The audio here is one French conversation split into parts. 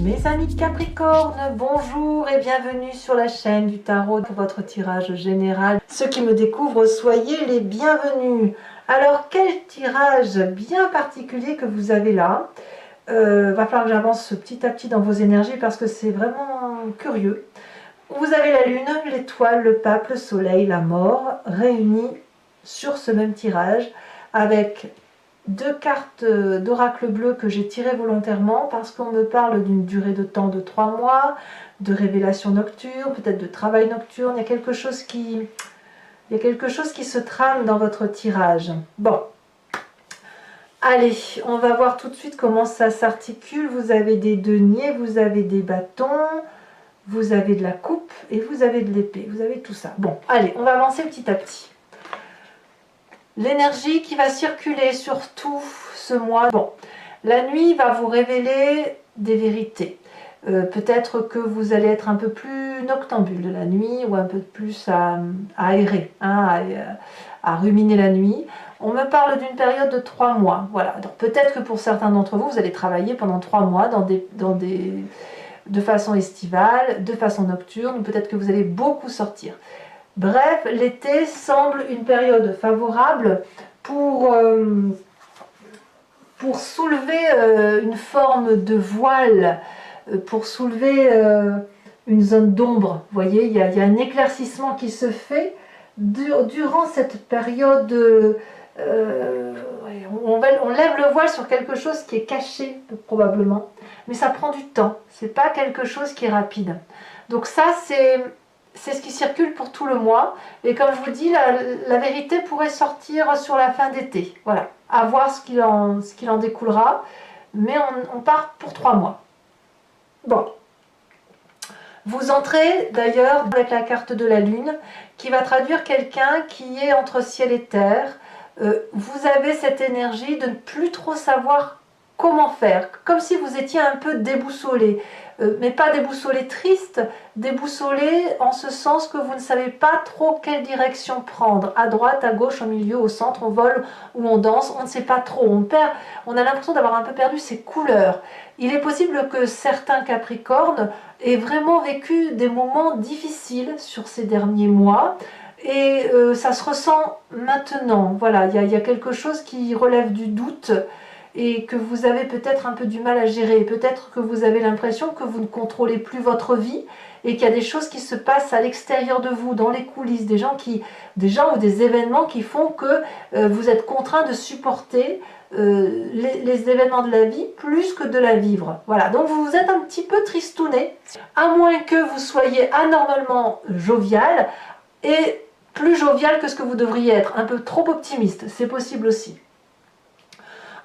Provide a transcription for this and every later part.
Mes amis Capricorne, bonjour et bienvenue sur la chaîne du tarot pour votre tirage général. Ceux qui me découvrent, soyez les bienvenus. Alors, quel tirage bien particulier que vous avez là. Va falloir que j'avance petit à petit dans vos énergies parce que c'est vraiment curieux. Vous avez la lune, l'étoile, le pape, le soleil, la mort, réunis sur ce même tirage avec deux cartes d'oracle bleu que j'ai tirées volontairement parce qu'on me parle d'une durée de temps de 3 mois, de révélation nocturne, peut-être de travail nocturne. Il y a quelque chose qui se trame dans votre tirage. Bon, allez, on va voir tout de suite comment ça s'articule. Vous avez des deniers, vous avez des bâtons, vous avez de la coupe et vous avez de l'épée. Vous avez tout ça. Bon, allez, on va avancer petit à petit. L'énergie qui va circuler sur tout ce mois. Bon, la nuit va vous révéler des vérités. Peut-être que vous allez être un peu plus noctambule la nuit ou un peu plus à aérer, hein, à ruminer la nuit. On me parle d'une période de 3 mois. Voilà. Donc peut-être que pour certains d'entre vous, vous allez travailler pendant 3 mois de façon estivale, de façon nocturne. Peut-être que vous allez beaucoup sortir. Bref, l'été semble une période favorable pour soulever une forme de voile, pour soulever une zone d'ombre. Vous voyez, il y a un éclaircissement qui se fait durant cette période. On lève le voile sur quelque chose qui est caché, probablement, mais ça prend du temps. C'est pas quelque chose qui est rapide. Donc ça, c'est ce qui circule pour tout le mois. Et comme je vous dis, la vérité pourrait sortir sur la fin d'été. Voilà, à voir ce qu'il en découlera. Mais on part pour 3 mois. Bon. Vous entrez d'ailleurs avec la carte de la lune, qui va traduire quelqu'un qui est entre ciel et terre. Vous avez cette énergie de ne plus trop savoir comment faire, comme si vous étiez un peu déboussolé, mais pas déboussolé triste, déboussolé en ce sens que vous ne savez pas trop quelle direction prendre, à droite, à gauche, au milieu, au centre, on vole ou on danse, on ne sait pas trop, on a l'impression d'avoir un peu perdu ses couleurs. Il est possible que certains Capricornes aient vraiment vécu des moments difficiles sur ces derniers mois, et ça se ressent maintenant. Voilà, il y a quelque chose qui relève du doute, et que vous avez peut-être un peu du mal à gérer. Peut-être que vous avez l'impression que vous ne contrôlez plus votre vie et qu'il y a des choses qui se passent à l'extérieur de vous, dans les coulisses, des gens ou des événements qui font que vous êtes contraint de supporter les événements de la vie plus que de la vivre. Voilà, donc vous êtes un petit peu tristouné, à moins que vous soyez anormalement jovial et plus jovial que ce que vous devriez être, un peu trop optimiste, c'est possible aussi.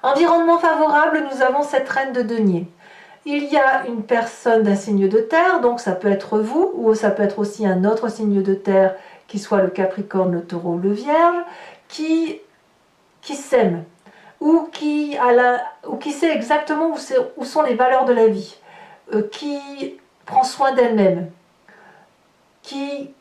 Environnement favorable, nous avons cette reine de denier. Il y a une personne d'un signe de terre, donc ça peut être vous, ou ça peut être aussi un autre signe de terre, qui soit le Capricorne, le Taureau ou le Vierge, qui s'aime, ou qui sait exactement où sont les valeurs de la vie, qui prend soin d'elle-même, qui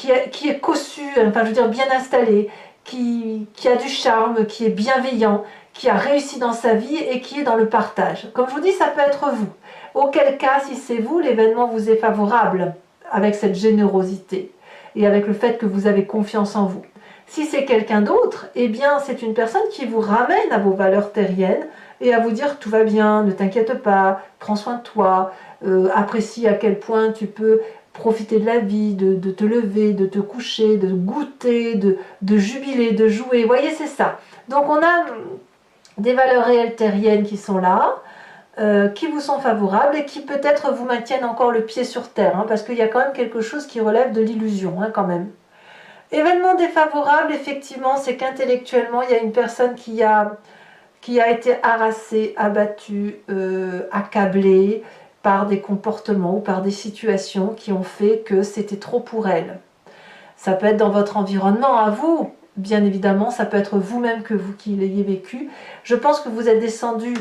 est cossu, enfin je veux dire bien installé, qui a du charme, qui est bienveillant, qui a réussi dans sa vie et qui est dans le partage. Comme je vous dis, ça peut être vous. Auquel cas, si c'est vous, l'événement vous est favorable avec cette générosité et avec le fait que vous avez confiance en vous. Si c'est quelqu'un d'autre, eh bien c'est une personne qui vous ramène à vos valeurs terriennes et à vous dire tout va bien, ne t'inquiète pas, prends soin de toi, apprécie à quel point tu peux profiter de la vie, de te lever, de te coucher, de goûter, de jubiler, de jouer. Vous voyez, c'est ça. Donc on a des valeurs réelles terriennes qui sont là, qui vous sont favorables et qui peut-être vous maintiennent encore le pied sur terre, hein, parce qu'il y a quand même quelque chose qui relève de l'illusion, hein, quand même. Événement défavorable, effectivement, c'est qu'intellectuellement, il y a une personne qui a été harassée, abattue, accablée, par des comportements ou par des situations qui ont fait que c'était trop pour elle. Ça peut être dans votre environnement à vous, bien évidemment, ça peut être vous-même qui l'ayez vécu. Je pense que vous êtes descendu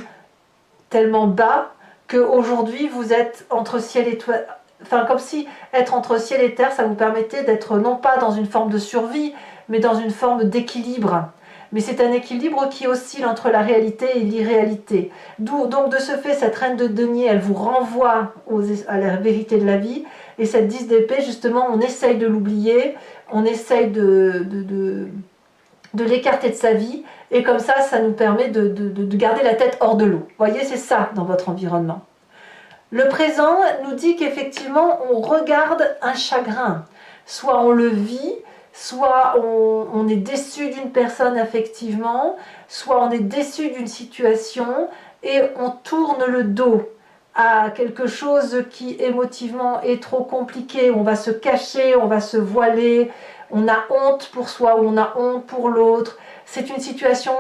tellement bas qu'aujourd'hui vous êtes entre ciel et terre, enfin comme si être entre ciel et terre, ça vous permettait d'être non pas dans une forme de survie, mais dans une forme d'équilibre. mais c'est un équilibre qui oscille entre la réalité et l'irréalité. Donc de ce fait, cette reine de denier, elle vous renvoie à la vérité de la vie, et cette 10 d'épée, justement, on essaye de l'oublier, on essaye de l'écarter de sa vie, et comme ça nous permet de garder la tête hors de l'eau. Vous voyez, c'est ça dans votre environnement. Le présent nous dit qu'effectivement, on regarde un chagrin. Soit on le vit, soit on est déçu d'une personne affectivement, soit on est déçu d'une situation, et on tourne le dos à quelque chose qui émotivement est trop compliqué. On va se cacher, on va se voiler, on a honte pour soi ou on a honte pour l'autre. C'est une situation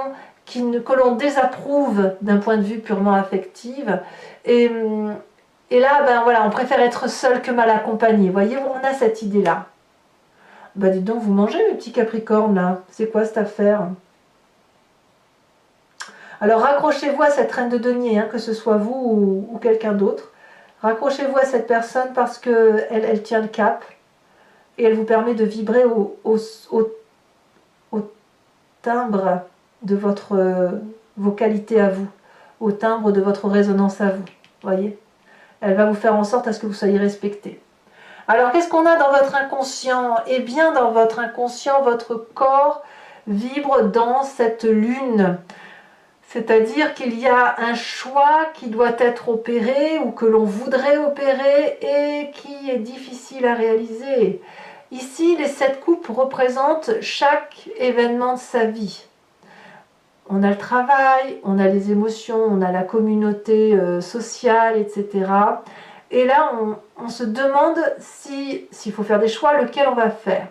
que l'on désapprouve d'un point de vue purement affectif. Et là, ben voilà, on préfère être seul que mal accompagné. Vous voyez, on a cette idée-là. Ben dites donc, vous mangez, mes petits Capricornes, là. C'est quoi cette affaire? Alors, raccrochez-vous à cette reine de denier, hein, que ce soit vous ou quelqu'un d'autre. Raccrochez-vous à cette personne parce qu'elle tient le cap. Et elle vous permet de vibrer au timbre de votre vocalité à vous. Au timbre de votre résonance à vous. Voyez? Elle va vous faire en sorte à ce que vous soyez respecté. Alors, qu'est-ce qu'on a dans votre inconscient? Eh bien, dans votre inconscient, votre corps vibre dans cette lune. C'est-à-dire qu'il y a un choix qui doit être opéré ou que l'on voudrait opérer et qui est difficile à réaliser. Ici, les 7 coupes représentent chaque événement de sa vie. On a le travail, on a les émotions, on a la communauté sociale, etc. Et là, on se demande s'il faut faire des choix, lequel on va faire.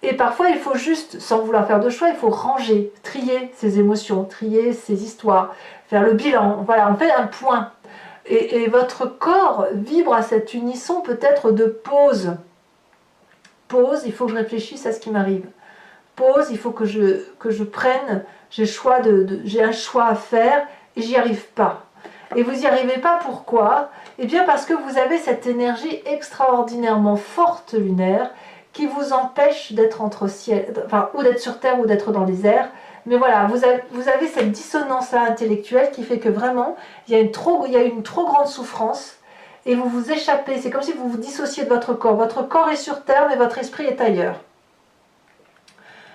Et parfois, il faut juste, sans vouloir faire de choix, il faut ranger, trier ses émotions, trier ses histoires, faire le bilan. Voilà, on fait un point. Et votre corps vibre à cet unisson peut-être de pause. Pause, il faut que je réfléchisse à ce qui m'arrive. Pause, il faut que je prenne, j'ai un choix à faire et j'y arrive pas. Et vous n'y arrivez pas, pourquoi? Eh bien parce que vous avez cette énergie extraordinairement forte lunaire qui vous empêche d'être entre ciel, enfin, ou d'être sur terre ou d'être dans les airs. Mais voilà, vous avez cette dissonance-là intellectuelle qui fait que vraiment, il y a une trop grande souffrance et vous vous échappez. C'est comme si vous vous dissociez de votre corps. Votre corps est sur terre, mais votre esprit est ailleurs.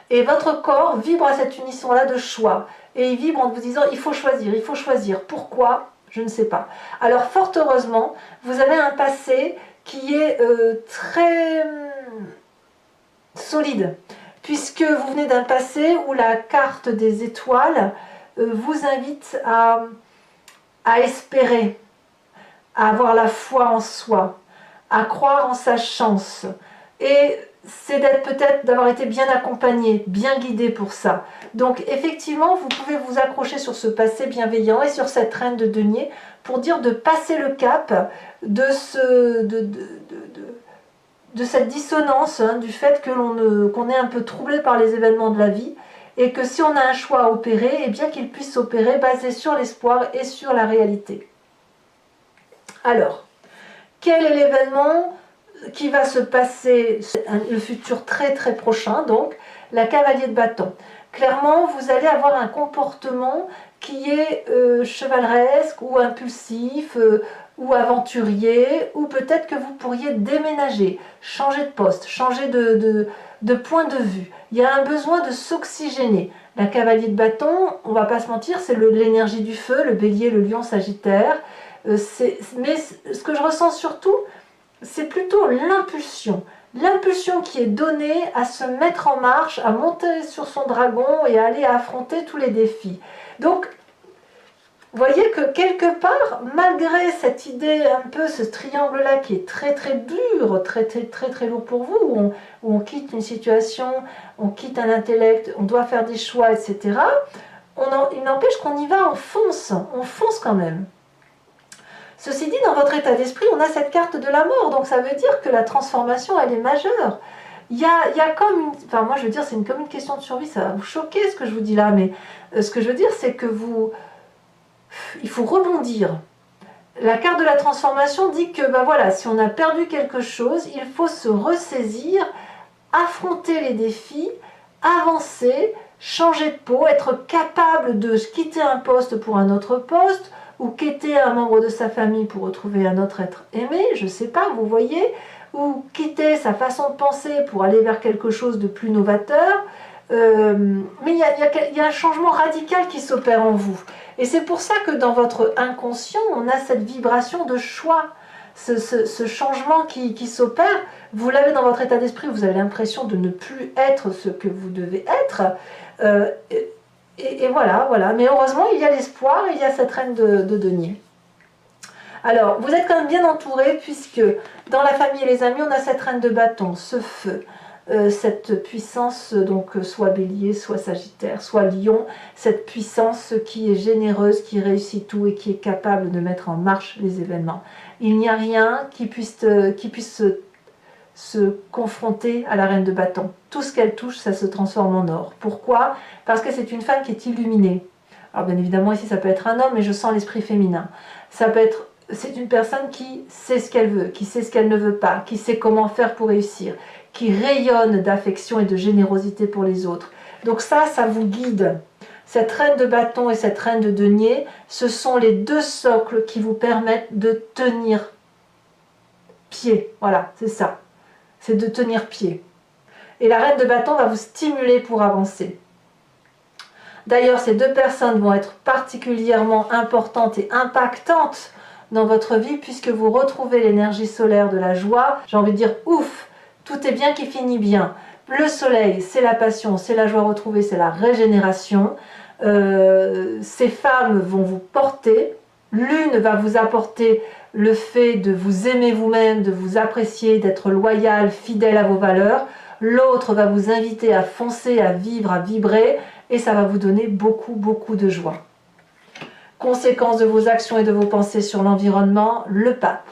Et votre corps vibre à cette unisson-là de choix. Et il vibre en vous disant, il faut choisir, il faut choisir. Pourquoi? Je ne sais pas. Alors, fort heureusement, vous avez un passé qui est très solide, puisque vous venez d'un passé où la carte des étoiles vous invite à espérer, à avoir la foi en soi, à croire en sa chance. Et c'est d'avoir été bien accompagné, bien guidé pour ça. Donc effectivement, vous pouvez vous accrocher sur ce passé bienveillant et sur cette reine de denier pour dire de passer le cap de cette dissonance, hein, du fait qu'on est un peu troublé par les événements de la vie et que si on a un choix à opérer, eh bien qu'il puisse s'opérer basé sur l'espoir et sur la réalité. Alors, quel est l'événement qui va se passer, le futur très très prochain, donc la cavalier de bâton? Clairement, vous allez avoir un comportement qui est chevaleresque ou impulsif ou aventurier, ou peut-être que vous pourriez déménager, changer de poste, changer de point de vue. Il y a un besoin de s'oxygéner. La cavalier de bâton, on ne va pas se mentir, c'est l'énergie du feu, le bélier, le lion, sagittaire. Mais ce que je ressens surtout, c'est plutôt l'impulsion. L'impulsion qui est donnée à se mettre en marche, à monter sur son dragon et à aller affronter tous les défis. Donc, vous voyez que quelque part, malgré cette idée un peu, ce triangle-là qui est très très dur, très très très très lourd pour vous, où on quitte une situation, on quitte un intellect, on doit faire des choix, etc., il n'empêche qu'on y va, on fonce quand même. Ceci dit, dans votre état d'esprit, on a cette carte de la mort, donc ça veut dire que la transformation, elle est majeure. Il y a comme une... Enfin, moi, je veux dire, c'est comme une question de survie, ça va vous choquer ce que je vous dis là, mais ce que je veux dire, c'est que il faut rebondir. La carte de la transformation dit que, ben voilà, si on a perdu quelque chose, il faut se ressaisir, affronter les défis, avancer, changer de peau, être capable de quitter un poste pour un autre poste, ou quitter un membre de sa famille pour retrouver un autre être aimé, je ne sais pas, vous voyez, ou quitter sa façon de penser pour aller vers quelque chose de plus novateur. Mais il y a un changement radical qui s'opère en vous. Et c'est pour ça que dans votre inconscient, on a cette vibration de choix, ce changement qui s'opère. Vous l'avez dans votre état d'esprit, vous avez l'impression de ne plus être ce que vous devez être. Et voilà. Mais heureusement, il y a l'espoir et il y a cette reine de denier. Alors, vous êtes quand même bien entouré, puisque dans la famille et les amis, on a cette reine de bâton, ce feu, cette puissance, donc soit bélier, soit sagittaire, soit lion, cette puissance qui est généreuse, qui réussit tout et qui est capable de mettre en marche les événements. Il n'y a rien qui puisse se confronter à la reine de bâton. Tout ce qu'elle touche, ça se transforme en or. Pourquoi? Parce que c'est une femme qui est illuminée. Alors bien évidemment, ici, ça peut être un homme, mais je sens l'esprit féminin. C'est une personne qui sait ce qu'elle veut, qui sait ce qu'elle ne veut pas, qui sait comment faire pour réussir, qui rayonne d'affection et de générosité pour les autres. Donc ça vous guide. Cette reine de bâton et cette reine de denier, ce sont les deux socles qui vous permettent de tenir pied. Voilà, c'est ça. C'est de tenir pied. Et la reine de bâton va vous stimuler pour avancer. D'ailleurs, ces deux personnes vont être particulièrement importantes et impactantes dans votre vie, puisque vous retrouvez l'énergie solaire de la joie. J'ai envie de dire, ouf, tout est bien qui finit bien. Le soleil, c'est la passion, c'est la joie retrouvée, c'est la régénération. Ces femmes vont vous porter. L'une va vous apporter le fait de vous aimer vous-même, de vous apprécier, d'être loyal, fidèle à vos valeurs. L'autre va vous inviter à foncer, à vivre, à vibrer, et ça va vous donner beaucoup de joie. Conséquence de vos actions et de vos pensées sur l'environnement, le pape.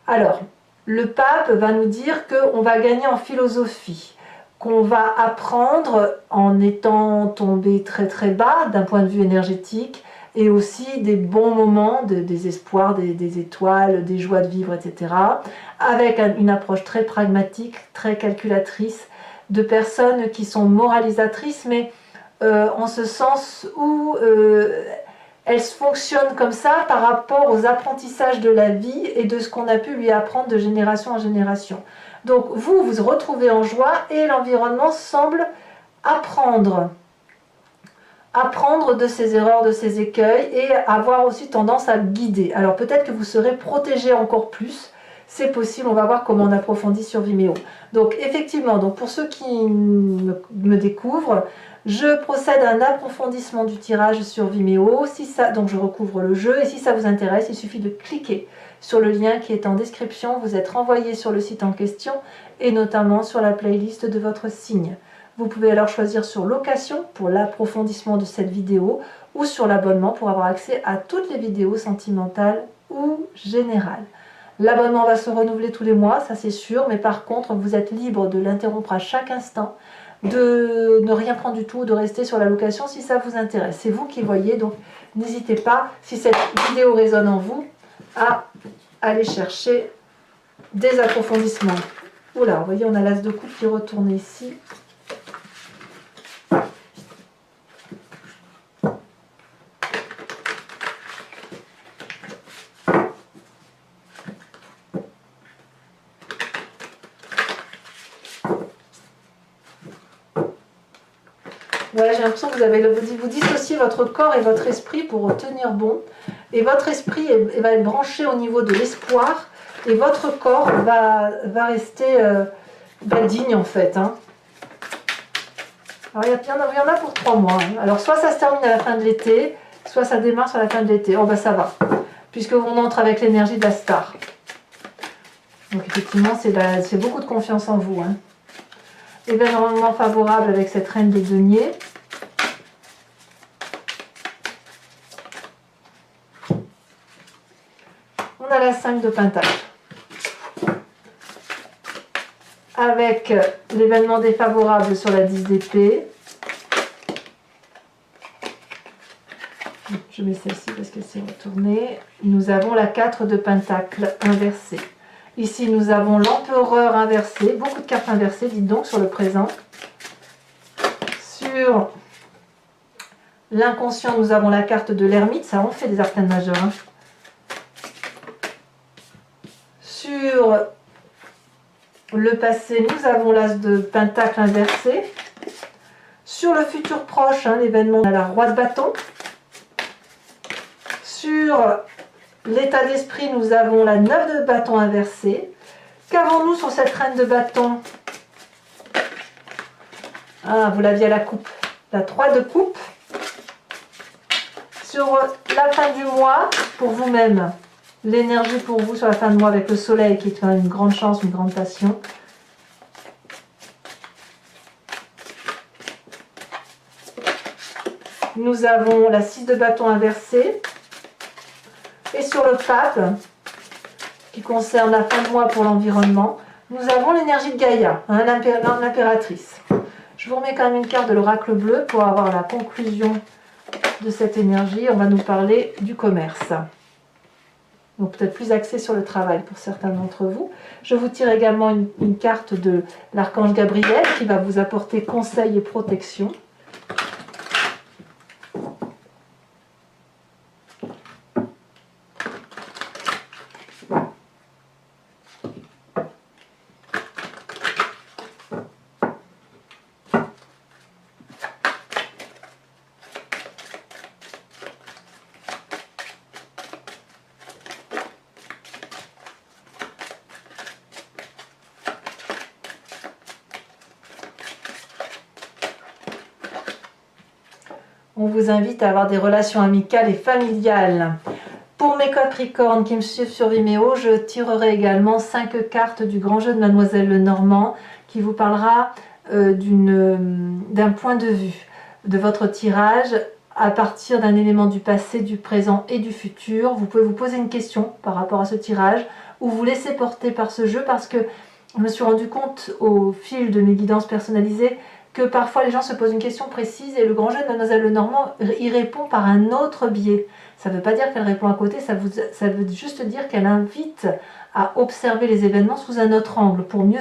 Alors, le pape va nous dire qu'on va gagner en philosophie, qu'on va apprendre en étant tombé très bas d'un point de vue énergétique, et aussi des bons moments, des espoirs, des étoiles, des joies de vivre, etc. Avec une approche très pragmatique, très calculatrice, de personnes qui sont moralisatrices, mais en ce sens où elles fonctionnent comme ça par rapport aux apprentissages de la vie et de ce qu'on a pu lui apprendre de génération en génération. Donc vous vous retrouvez en joie et l'environnement semble apprendre de ses erreurs, de ses écueils, et avoir aussi tendance à guider. Alors peut-être que vous serez protégé encore plus, c'est possible, on va voir comment on approfondit sur Vimeo. Donc effectivement, pour ceux qui me découvrent, je procède à un approfondissement du tirage sur Vimeo, donc je recouvre le jeu, et si ça vous intéresse, il suffit de cliquer sur le lien qui est en description, vous êtes renvoyé sur le site en question, et notamment sur la playlist de votre signe. Vous pouvez alors choisir sur location pour l'approfondissement de cette vidéo ou sur l'abonnement pour avoir accès à toutes les vidéos sentimentales ou générales. L'abonnement va se renouveler tous les mois, ça c'est sûr, mais par contre vous êtes libre de l'interrompre à chaque instant, de ne rien prendre du tout, de rester sur la location si ça vous intéresse. C'est vous qui voyez, donc n'hésitez pas, si cette vidéo résonne en vous, à aller chercher des approfondissements. Oula, vous voyez, on a l'as de coupe qui retourne ici. Voilà, j'ai l'impression que vous dissociez votre corps et votre esprit pour tenir bon. Et votre esprit va être branché au niveau de l'espoir. Et votre corps va rester digne en fait. Hein. Alors il y en a pour 3 mois. Hein. Alors soit ça se termine à la fin de l'été, soit ça démarre sur la fin de l'été. Oh bah ça va. Puisque on entre avec l'énergie de la star. Donc effectivement, c'est beaucoup de confiance en vous. Hein. Événement favorable avec cette reine des deniers. On a la 5 de Pentacle. Avec l'événement défavorable sur la 10 d'épée. Je mets celle-ci parce qu'elle s'est retournée. Nous avons la 4 de Pentacle inversée. Ici, nous avons l'empereur inversé, beaucoup de cartes inversées, dites donc, sur le présent. Sur l'inconscient, nous avons la carte de l'ermite, ça on fait des arcanes majeures. Hein. Sur le passé, nous avons l'as de pentacle inversé. Sur le futur proche, hein, l'événement, on a la roi de bâton. Sur l'état d'esprit, nous avons la 9 de bâton inversée. Qu'avons-nous sur cette reine de bâton? Ah, vous l'aviez à la coupe. La 3 de coupe. Sur la fin du mois, pour vous-même, l'énergie pour vous sur la fin de mois avec le soleil qui est quand même une grande chance, une grande passion. Nous avons la 6 de bâton inversée. Et sur le pape, qui concerne la fin de mois pour l'environnement, nous avons l'énergie de Gaïa, hein, l'impératrice. Je vous remets quand même une carte de l'oracle bleu pour avoir la conclusion de cette énergie. On va nous parler du commerce. Donc peut-être plus axé sur le travail pour certains d'entre vous. Je vous tire également une carte de l'archange Gabriel qui va vous apporter conseil et protection. On vous invite à avoir des relations amicales et familiales. Pour mes Capricornes qui me suivent sur Vimeo, je tirerai également 5 cartes du grand jeu de Mademoiselle Lenormand qui vous parlera d'un point de vue de votre tirage à partir d'un élément du passé, du présent et du futur. Vous pouvez vous poser une question par rapport à ce tirage ou vous laisser porter par ce jeu parce que je me suis rendu compte au fil de mes guidances personnalisées que parfois les gens se posent une question précise et le grand jeu de Mademoiselle Lenormand y répond par un autre biais. Ça ne veut pas dire qu'elle répond à côté, ça veut juste dire qu'elle invite à observer les événements sous un autre angle pour mieux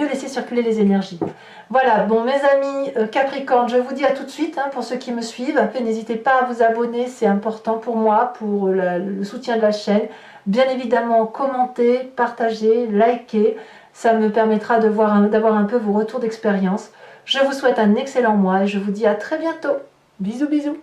laisser circuler les énergies. Voilà, bon mes amis Capricorne, je vous dis à tout de suite hein, pour ceux qui me suivent. N'hésitez pas à vous abonner, c'est important pour moi, pour le soutien de la chaîne. Bien évidemment, commentez, partagez, likez, ça me permettra d'avoir un peu vos retours d'expérience. Je vous souhaite un excellent mois et je vous dis à très bientôt. Bisous bisous.